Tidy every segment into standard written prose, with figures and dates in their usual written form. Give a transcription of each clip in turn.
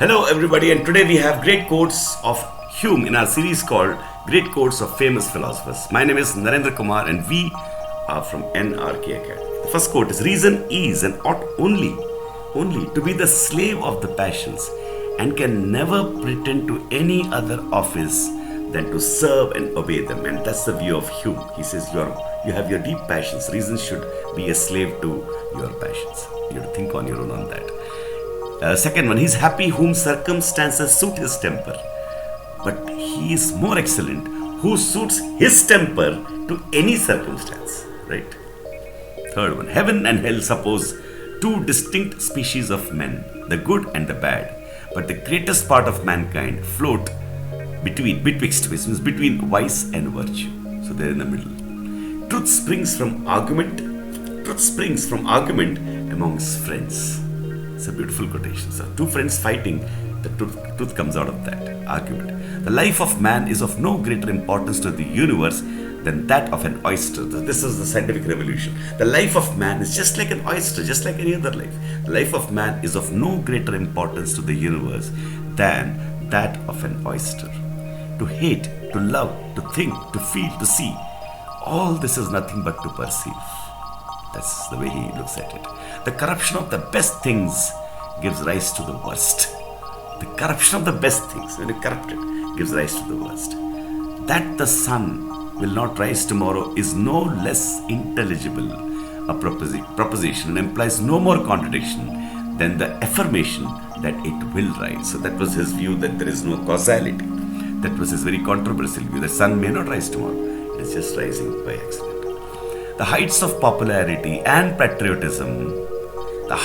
Hello everybody, and today we have great quotes of Hume in our series called Great Quotes of Famous Philosophers. My name is Narendra Kumar and we are from NRK Academy. The first quote is, reason is and ought only to be the slave of the passions and can never pretend to any other office than to serve and obey them. And that's the view of Hume. He says you have your deep passions. Reason should be a slave to your passions. You have to think on your own on that. Second one, he's happy whom circumstances suit his temper, but he is more excellent who suits his temper to any circumstance. Right? Third one, heaven and hell suppose two distinct species of men, the good and the bad, but the greatest part of mankind float betwixt, which means between vice and virtue. So they're in the middle. Truth springs from argument amongst friends. It's a beautiful quotation. So two friends fighting, the truth comes out of that argument. The life of man is of no greater importance to the universe than that of an oyster. This is the scientific revolution. The life of man is just like an oyster, just like any other life. The life of man is of no greater importance to the universe than that of an oyster. To hate, to love, to think, to feel, to see, all this is nothing but to perceive. That's the way he looks at it. The corruption of the best things gives rise to the worst. The corruption of the best things, when you corrupt it, gives rise to the worst. That the sun will not rise tomorrow is no less intelligible a proposition and implies no more contradiction than the affirmation that it will rise. So that was his view, that there is no causality. That was his very controversial view. The sun may not rise tomorrow. It is just rising by accident. The heights of popularity and patriotism are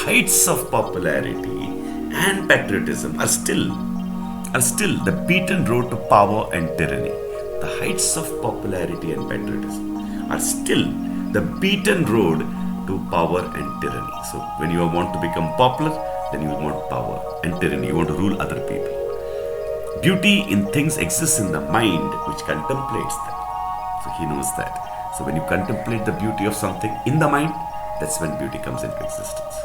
still the beaten road to power and tyranny. The heights of popularity and patriotism are still the beaten road to power and tyranny. So when you want to become popular, then you want power and tyranny. You want to rule other people. Beauty in things exists in the mind which contemplates them. So he knows that. So when you contemplate the beauty of something in the mind, that's when beauty comes into existence.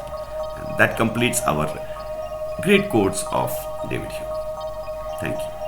And that completes our great quotes of David Hume. Thank you.